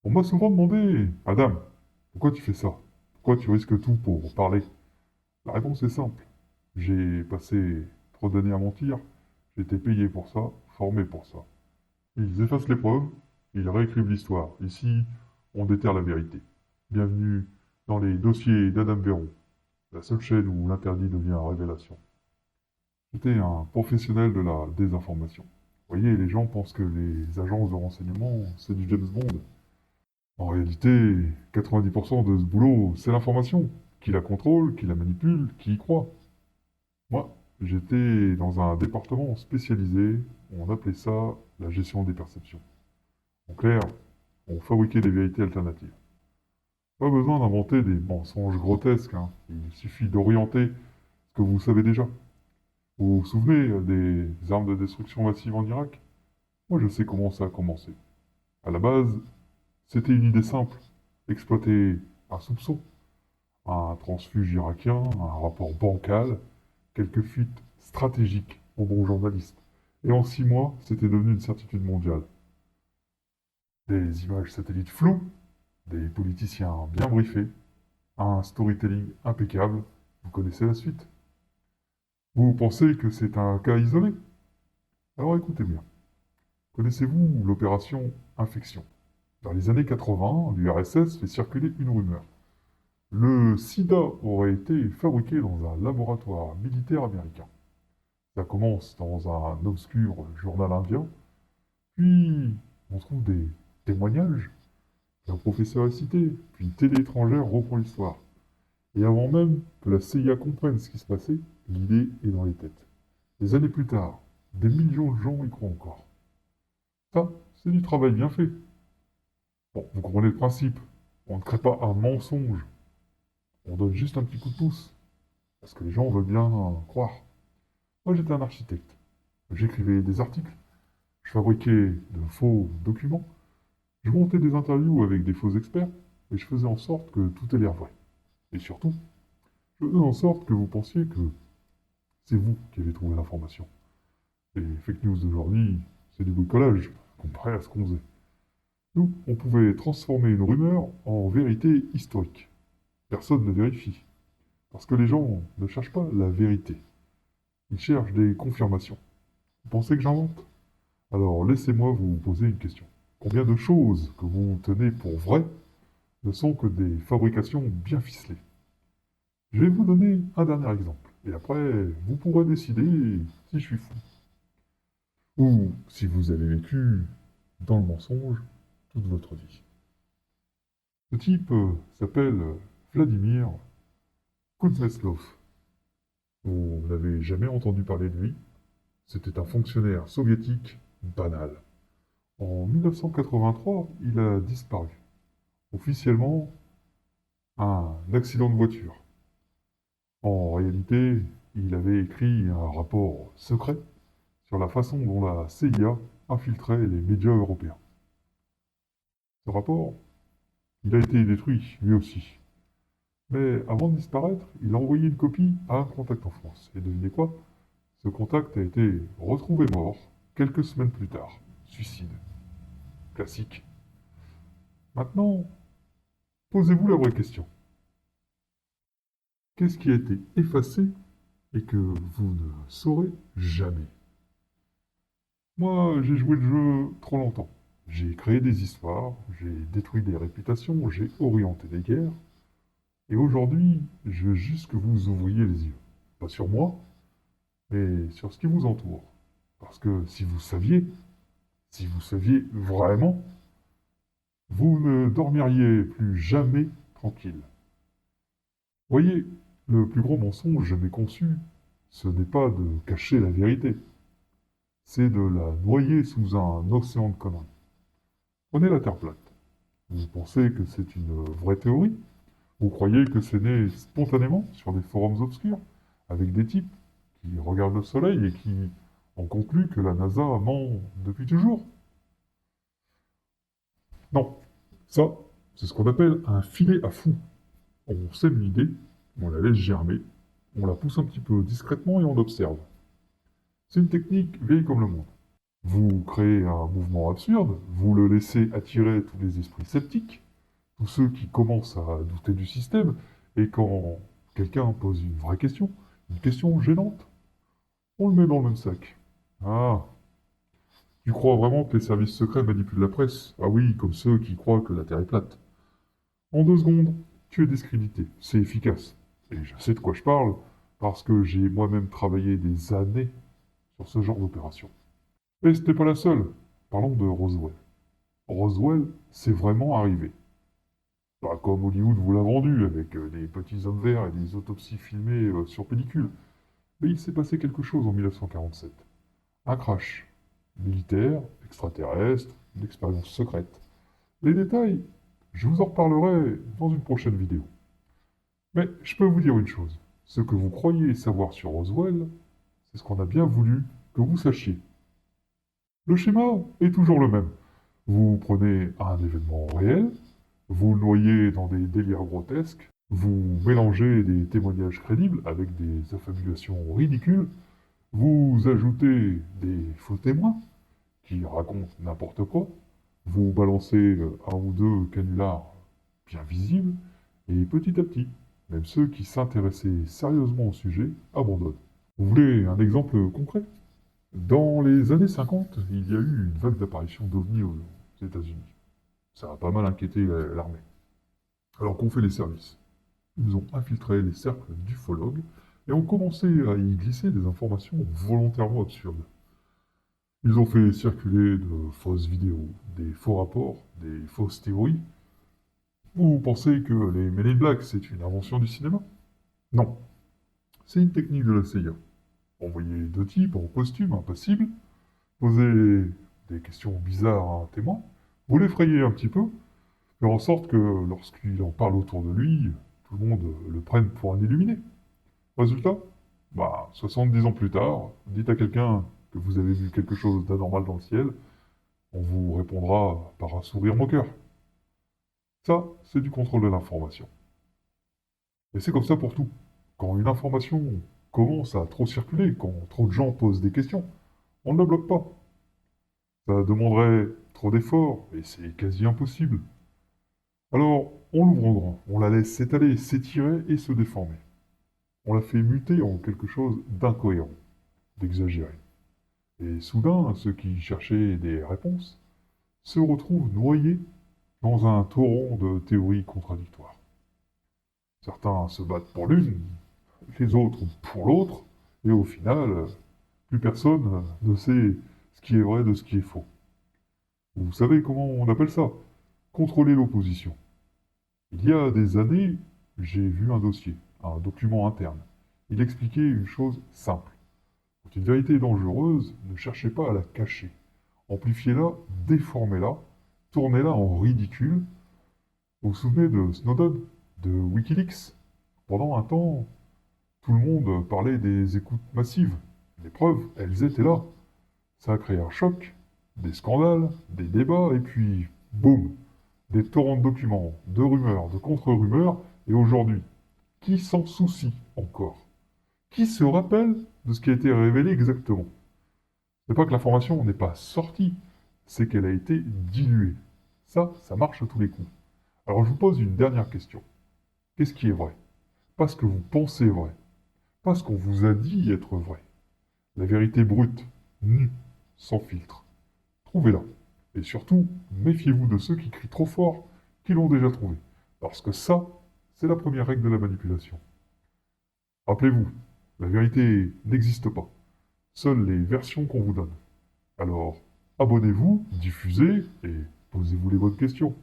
On m'a souvent demandé, Madame, pourquoi tu fais ça? Pourquoi tu risques tout pour parler? La réponse est simple. J'ai passé trop d'années à mentir, j'ai été payé pour ça, formé pour ça. Ils effacent les preuves, ils réécrivent l'histoire. Ici, on déterre la vérité. Bienvenue dans les dossiers d'Adam Véron, la seule chaîne où l'interdit devient révélation. J'étais un professionnel de la désinformation. Vous voyez, les gens pensent que les agences de renseignement, c'est du James Bond. En réalité, 90% de ce boulot, c'est l'information. Qui la contrôle, qui la manipule, qui y croit. Moi, j'étais dans un département spécialisé, on appelait ça la gestion des perceptions. En clair, on fabriquait des vérités alternatives. Pas besoin d'inventer des mensonges grotesques, hein. Il suffit d'orienter ce que vous savez déjà. Vous vous souvenez des armes de destruction massive en Irak? Moi, je sais comment ça a commencé. À la base, c'était une idée simple. Exploiter un soupçon, un transfuge irakien, un rapport bancal, quelques fuites stratégiques aux bons journalistes. Et en 6 mois, c'était devenu une certitude mondiale. Des images satellites floues, des politiciens bien briefés, un storytelling impeccable. Vous connaissez la suite. Vous pensez que c'est un cas isolé? Alors écoutez bien. Connaissez-vous l'opération Infection? Dans les années 80, l'URSS fait circuler une rumeur. Le sida aurait été fabriqué dans un laboratoire militaire américain. Ça commence dans un obscur journal indien, puis on trouve des témoignages qu'un professeur est cité, puis une télé étrangère reprend l'histoire. Et avant même que la CIA comprenne ce qui se passait, l'idée est dans les têtes. Des années plus tard, des millions de gens y croient encore. Ça, c'est du travail bien fait. Bon, vous comprenez le principe. On ne crée pas un mensonge. On donne juste un petit coup de pouce. Parce que les gens veulent bien croire. Moi, j'étais un architecte. J'écrivais des articles. Je fabriquais de faux documents. Je montais des interviews avec des faux experts. Et je faisais en sorte que tout ait l'air vrai. Et surtout, je faisais en sorte que vous pensiez que c'est vous qui avez trouvé l'information. Les fake news d'aujourd'hui, c'est du bricolage, comparé à ce qu'on faisait. Nous, on pouvait transformer une rumeur en vérité historique. Personne ne vérifie. Parce que les gens ne cherchent pas la vérité. Ils cherchent des confirmations. Vous pensez que j'invente? Alors laissez-moi vous poser une question. Combien de choses que vous tenez pour vraies ne sont que des fabrications bien ficelées? Je vais vous donner un dernier exemple. Et après, vous pourrez décider si je suis fou. Ou si vous avez vécu dans le mensonge toute votre vie. Ce type s'appelle Vladimir Kuznetsov. Vous n'avez jamais entendu parler de lui. C'était un fonctionnaire soviétique banal. En 1983, il a disparu. Officiellement, un accident de voiture. En réalité, il avait écrit un rapport secret sur la façon dont la CIA infiltrait les médias européens. Ce rapport, il a été détruit, lui aussi. Mais avant de disparaître, il a envoyé une copie à un contact en France. Et devinez quoi? Ce contact a été retrouvé mort quelques semaines plus tard. Suicide. Classique. Maintenant, posez-vous la vraie question. Qu'est-ce qui a été effacé et que vous ne saurez jamais? Moi, j'ai joué le jeu trop longtemps. J'ai créé des histoires, j'ai détruit des réputations, j'ai orienté des guerres. Et aujourd'hui, je veux juste que vous ouvriez les yeux. Pas sur moi, mais sur ce qui vous entoure. Parce que si vous saviez vraiment, vous ne dormiriez plus jamais tranquille. Voyez, le plus gros mensonge jamais conçu, ce n'est pas de cacher la vérité, c'est de la noyer sous un océan de conneries. Prenez la Terre plate. Vous pensez que c'est une vraie théorie? Vous croyez que c'est né spontanément sur des forums obscurs, avec des types qui regardent le Soleil et qui ont conclu que la NASA ment depuis toujours? Non, ça, c'est ce qu'on appelle un filet à fou. On sème l'idée, on la laisse germer, on la pousse un petit peu discrètement et on observe. C'est une technique vieille comme le monde. Vous créez un mouvement absurde, vous le laissez attirer tous les esprits sceptiques, tous ceux qui commencent à douter du système, et quand quelqu'un pose une vraie question, une question gênante, on le met dans le même sac. Ah, tu crois vraiment que les services secrets manipulent la presse? Ah oui, comme ceux qui croient que la Terre est plate. En 2 secondes, tu es discrédité. C'est efficace. Et je sais de quoi je parle, parce que j'ai moi-même travaillé des années sur ce genre d'opération. Et ce n'était pas la seule. Parlons de Roswell. Roswell, c'est vraiment arrivé. Pas comme Hollywood vous l'a vendu, avec des petits hommes verts et des autopsies filmées sur pellicule. Mais il s'est passé quelque chose en 1947. Un crash. Militaire, extraterrestre, une expérience secrète. Les détails, je vous en reparlerai dans une prochaine vidéo. Mais je peux vous dire une chose. Ce que vous croyez savoir sur Roswell, c'est ce qu'on a bien voulu que vous sachiez. Le schéma est toujours le même. Vous prenez un événement réel, vous le noyez dans des délires grotesques, vous mélangez des témoignages crédibles avec des affabulations ridicules, vous ajoutez des faux témoins qui racontent n'importe quoi, vous balancez un ou deux canulars bien visibles, et petit à petit, même ceux qui s'intéressaient sérieusement au sujet abandonnent. Vous voulez un exemple concret? Dans les années 50, il y a eu une vague d'apparitions d'ovnis aux États-Unis. Ça a pas mal inquiété l'armée. Alors qu'ont fait les services? Ils ont infiltré les cercles d'ufologues et ont commencé à y glisser des informations volontairement absurdes. Ils ont fait circuler de fausses vidéos, des faux rapports, des fausses théories. Vous pensez que les Men in Black, c'est une invention du cinéma? Non, c'est une technique de la CIA. Envoyer deux types en costume impassible, poser des questions bizarres à un témoin, vous l'effrayez un petit peu, faire en sorte que lorsqu'il en parle autour de lui, tout le monde le prenne pour un illuminé. Résultat? 70 ans plus tard, dites à quelqu'un que vous avez vu quelque chose d'anormal dans le ciel, on vous répondra par un sourire moqueur. Ça, c'est du contrôle de l'information. Et c'est comme ça pour tout. Quand une information commence à trop circuler, quand trop de gens posent des questions, on ne la bloque pas. Ça demanderait trop d'efforts, et c'est quasi impossible. Alors, on l'ouvre en grand, on la laisse s'étaler, s'étirer et se déformer. On la fait muter en quelque chose d'incohérent, d'exagéré. Et soudain, ceux qui cherchaient des réponses se retrouvent noyés dans un torrent de théories contradictoires. Certains se battent pour l'une, les autres pour l'autre, et au final, plus personne ne sait ce qui est vrai de ce qui est faux. Vous savez comment on appelle ça? Contrôler l'opposition. Il y a des années, j'ai vu un dossier, un document interne. Il expliquait une chose simple. Quand une vérité est dangereuse, ne cherchez pas à la cacher. Amplifiez-la, déformez-la, tournez-la en ridicule. Vous vous souvenez de Snowden, de Wikileaks? Pendant un temps, tout le monde parlait des écoutes massives. Les preuves, elles étaient là. Ça a créé un choc, des scandales, des débats, et puis, boum, des torrents de documents, de rumeurs, de contre-rumeurs, et aujourd'hui, qui s'en soucie encore? Qui se rappelle de ce qui a été révélé exactement? C'est pas que l'information n'est pas sortie, c'est qu'elle a été diluée. Ça marche à tous les coups. Alors je vous pose une dernière question. Qu'est-ce qui est vrai? Pas ce que vous pensez vrai, pas ce qu'on vous a dit être vrai. La vérité brute, nue, sans filtre. Trouvez-la. Et surtout, méfiez-vous de ceux qui crient trop fort, qui l'ont déjà trouvé. Parce que ça, c'est la première règle de la manipulation. Rappelez-vous, la vérité n'existe pas. Seules les versions qu'on vous donne. Alors, abonnez-vous, diffusez et posez-vous les bonnes questions.